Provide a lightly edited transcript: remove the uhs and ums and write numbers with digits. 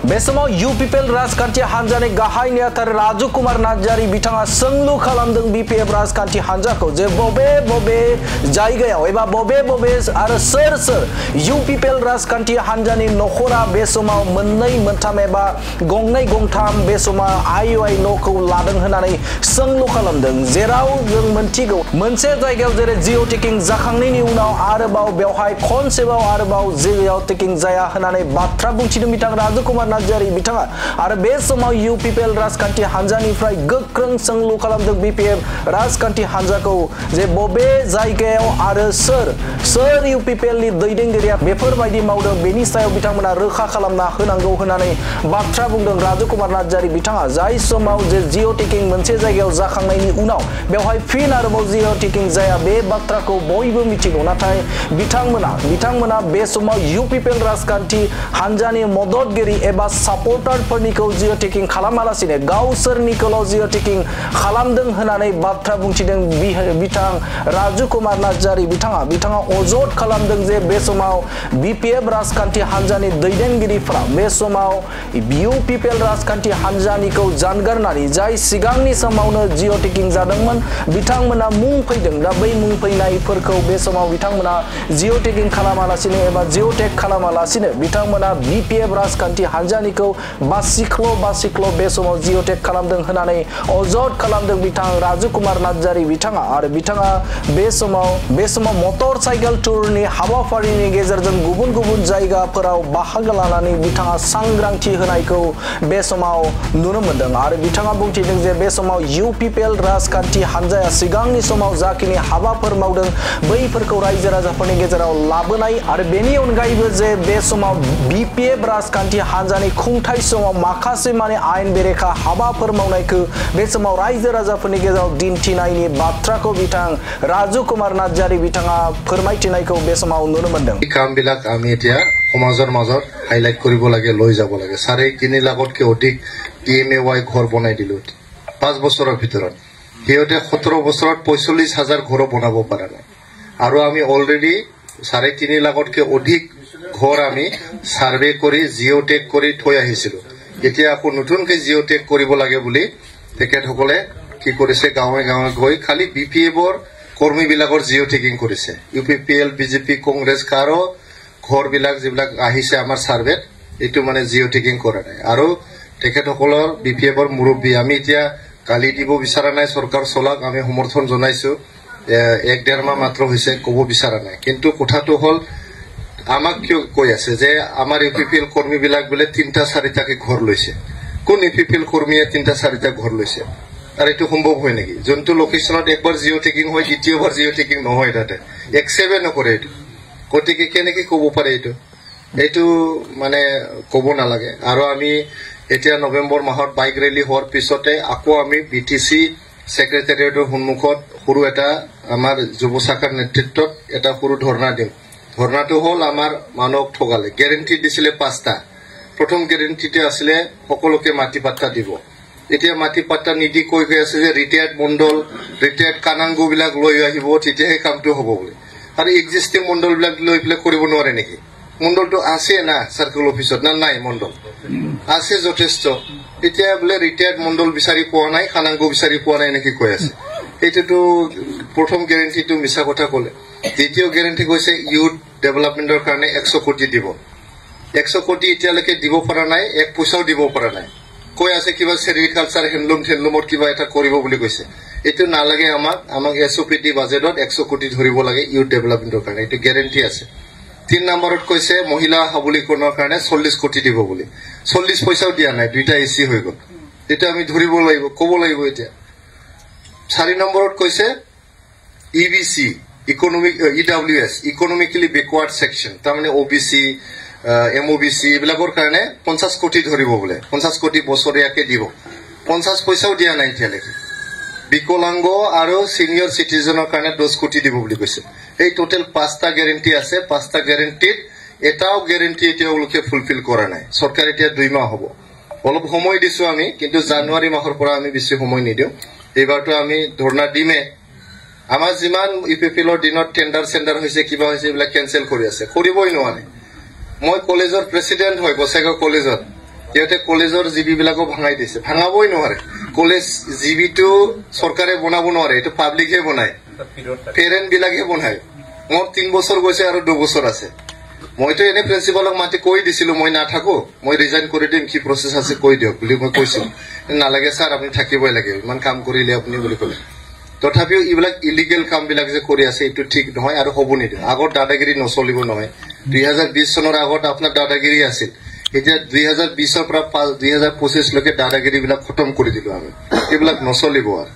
बे समाव UPPL राजखान्थि हान्जानि गाहाय नेहाथारि राजु कुमार नार्जारि बिथाङा सोंलु खालामदों BPF राजखान्थि हान्जाखौ जे बबे जायगायाव एबा बबे आरो सोर UPPL राजखान्थि हान्जानि नखरा बे समाव मोननै मोनथाम एबा गंनै गंथाम बे समाव IOI न'खौ लादों होननानै सोंलु खालामदों जेराव जों मोनथिगौ मोनसे जायगायाव जेरै जिअ टेकिं जाखांनायनि उनाव आरोबाव बेवहाय खनसेबाव आरोबाव जिअ टेकिं जाया होननानै बाथ्रा बुंथिदों बिथां राजु कुमार नार्जारि बिथाङा आरो बे समाव UPPL राजखान्थि हान्जानिफ्राय गोख्रों सोंलु खालामदों BPF राजखान्थि हान्जाखौ जे बबे जायगायाव आरो सोर UPPL नि दैदेनगिरिया बेफोरबायदि मावदों बेनि सायाव बिथांमोना रोखा खालामना होनांगौ होननानै बाथ्रा बुंदों राजु कुमार नार्जारि बिथाङा जाय समाव जे जिअ टेकिं मोनसे जायगायाव जाखांनायनि उनाव बेवहाय फिन आरोबाव जिअ टेकिं जाया बे बाथ्राखौ बयबो मिथिगौ नाथाय बिथांमोना बे समाव UPPL राजखान्थि हान्जानि मददगिरि एबा सापर्टारफोरनिखौ जिअ टेकिं खालामालासिनो गावसोरनिखौल' जिअ टेकिं खालामदों होननानै बाथ्रा बुंथिदों बिथां राजु कुमार नार्जारि बिथाङा अजद खालामदों जे बे समाव BPF राजखान्थि हान्जानि दैदेनगिरिफ्रा बे समाव UPPL राजखान्थि हान्जानिखौ जानगारनानै जाय सिगांनि समावनो जिअ टेकिं जादोंमोन बिथांमोना मुं फैदों दा बै मुं फैनायफोरखौ बे समाव बिथांमोना जिअ टेकिं खालामालासिनो एबा जिअ टेक खालामालासिनो बिथांमोना BPF राजखान्थि हान्जानिखौ बासिख्ल' बे समाव जिअ टेक खालामदों होननानै अजद खालामदों बिथां राजु कुमार नार्जारि बिथाङा आरो बिथाङा बे समाव मटर साइकेल टुरनि हाबाफारिनि गेजेरजों गुबुन जायगाफोराव बाहागो लानानै बिथाङा सांग्रांथि होनायखौ बे समाव नुनो मोनदों आरो बिथाङा बुंथिदों जे बे समाव UPPL राजखान्थि हान्जाया सिगांनि समाव जाखिनि हाबाफोर मावदों बैफोरखौ रायजो राजाफोरनि गेजेराव लाबोनाय आरो बेनि अनगायैबो जे बे समाव BPF राजखान्थि हान्जानि खुंथाय समाव माखासे माने आयेन बेरेखा हाबाफोर मावनायखौ बे समाव रायजो राजाफोरनि गेजेराव दिन्थिनायनि बाथ्राखौ बिथां राजु कुमार नार्जारि बिथाङा फोरमायथिनायखौ बे समाव नुनो मोनदों कामবিলাক আমি এতিয়া সমাজৰ মাজত হাইলাইট কৰিব লাগে লৈ যাব লাগে 3.5 লাখতকৈ অধিক PMAY ঘৰ বনাই দিলো 5 বছৰৰ ভিতৰত হিয়তে 17 বছৰত 45,000 ঘৰ বনাব পৰা নাই আৰু আমি অলৰেডি 3.5 লাখতকৈ অধিক ঘৰ আমি সাৰ্ভে কৰি জিঅ টেক কৰি থৈ আহিছিল এতিয়া আকৌ নতুনকৈ জিঅ টেক কৰিব লাগে বুলি তেখেতসকলে কি কৰিছে গাঁৱে গৈ খালি BPFৰ কৰ্মীবিলাকৰ জিঅ টেকিং কৰিছে UPPL BJP কংগ্ৰেছ কাৰো ঘৰবিলাক যিবিলাক আহিছে আমাৰ সাৰ্ভেত এটো মানে জিঅ টেকিং কৰা নাই আৰু তেখেতসকলৰ BPFৰ মুৰব্বী আমি এতিয়া কালি দিব বিচৰা নাই সৰকাৰ চলাক আমি সমৰ্থন জনাইছো 1.5 মাহ মাত্ৰ হৈছে ক'ব বিচৰা নাই কিন্তু কথাটো হল আমাক কিয় কৈ আছে যে আমাৰ UPPL কৰ্মীবিলাক বলে 3-4টা ঘৰ লৈছে কোন UPPL কৰ্মীয়ে 3-4টা ঘৰ লৈছে আৰু এটো সম্ভৱ হয় নেকি যোনটো লোকেশনত একবাৰ জিঅ টেকিং হয় দ্বিতীয়বাৰ জিঅ টেকিং নহয় তাতে একসেভে নকৰে এটো কতিকে কেনেকৈ ক'ব পাৰে এটো মানে ক'ব নালাগে আৰু আমি এতিয়া নৱেম্বৰ মাহত বাইক ৰেলী হোৱাৰ পিছতে আকৌ আমি BTC সেক্ৰেটাৰিয়েটৰ সন্মুখত সৰু এটা আমাৰ যুৱ শাখাৰ নেতৃত্বত এটা সৰু ধৰ্ণা দিম ধৰ্ণাটো হল আমাৰ মানক ঠগালে গ্যাৰান্টি দিছিলে 5টা প্ৰথম গ্যাৰান্টিতে আছিল সকলোকে মাটি পাট্টা দিব এতিয়া মাটি পাট্টা নিদি কৈ আছে যে ৰিটায়াৰ্ড মণ্ডল ৰিটায়াৰ্ড কানাংগু বিলাক লৈ আহিব তেতিয়াহে কামটো হ'ব বুলি আৰু এক্সিস্টিং মণ্ডল বিলাক লৈ পেলে কৰিব নোৱাৰে নেকি মণ্ডলটো আছে না সাৰ্কেল অফিসত না নাই মণ্ডল আছে যথেষ্ট এতিয়া বলে ৰিটায়াৰ্ড মণ্ডল বিচাৰি পোৱা নাই কানাংগু বিচাৰি পোৱা নাই নেকি কৈ আছে এটোটো প্ৰথম গ্যাৰান্টিটো মিছা কথা ক'লে দ্বিতীয় গ্যাৰান্টি কৈছে ইউথ ডেভেলপমেন্টৰ কাৰণে 100 কোটি দিব 100 কোটি এতিয়ালৈকে দিব পৰা নাই এক পইচাও দিব পৰা নাই কৈ আছে কিবা সেৰিকালচাৰ হেণ্ডলুমত কিবা এটা কৰিব বুলি কৈছে এটো নালাগে আমাক SOPD বাজেটত 100 কোটি ধৰিব লাগে ইউথ ডেভেলপমেন্টৰ কাৰণে এটো গ্যাৰান্টি আছে 3 নম্বৰত কৈছে মহিলা সবলীকৰণৰ কাৰণে 40 কোটি দিব বুলি 40 পইচাও দিয়া নাই দুইটা এসি হৈ গল এটা আমি ধৰিব লাগিব ক'ব লাগিব এতিয়া 4 নম্বৰত কৈছে EBC EWS ইকোনমিক্যালি বেকওয়াৰ্ড সেকশন তাৰ মানে OBC MOBC বিলাকৰ কাৰণে 50 কোটি ধৰিব বলে 50 কোটি বছৰীয়াকে দিব 50 পইচাও দিয়া নাই এতিয়ালৈকে বিকলাঙ্গ আৰু সিনিয়ৰ সিটিজেনৰ কাৰণে 10 কোটি দিব বুলি কৈছে এই টোটাল 5টা গ্যাৰান্টি আছে 5টা গ্যাৰান্টিত এটাও গ্যাৰান্টি এতিয়ালৈকে ফুলফিল কৰা নাই সরকার এতিয়া 2 মাহ হ'ব অলপ সময় দিছো আমি কিন্তু জানুৱাৰী মাহৰ পৰা আমি বেছি সময় নিদিও এইবাৰটো আমি ধৰ্ণা দিমে আমাৰ যিমান UPPLৰ দিনত টেন্ডাৰ সেন্ডাৰ হৈছে কিবা হৈছে এইবিলাক কেনসেল কৰি আছে কৰিবই নোৱাৰে মই কলেজৰ প্ৰেসিডেন্ট হৈ বসাইগাঁও কলেজত সিহঁতে কলেজৰ জিবিবিলাকো ভাঙাই দিছে ভাঙাবই নোৱাৰে কলেজ জিবিটো চৰকাৰে বনাব নোৱাৰে এইটো পাব্লিকে বনায় পেৰেণ্ট বিলাকে বনায় মোৰ 3 বছৰ গৈছে আৰু 2 বছৰ আছে মইতো এনে প্ৰিন্সিপালক মাতি কৈ দিছিলো মই নাথাকো মই ৰিজাইন কৰি দিম কি প্ৰসেস আছে কৈ দিয়ক বুলি মই কৈছিলো নালাগে স্যাৰ আপুনি থাকিবই লাগে ইমান কাম কৰিলে আপুনি বুলি ক'লে তথাপিও ইবিলাক ইলিগেল কাম বিলাক যে কৰি আছে এটো ঠিক নহয় আৰু হ'ব নিদিয়ে আগৰ দাদাগিৰি নচলিব নহয় 2020 চনৰ আগত আপোনাৰ দাদাগিৰি আছিল এতিয়া 2020 ৰ পৰা 2025 লৈকে দাদাগিৰি বিলাক খতম কৰি দিলো আমি এইবিলাক নচলিব আৰু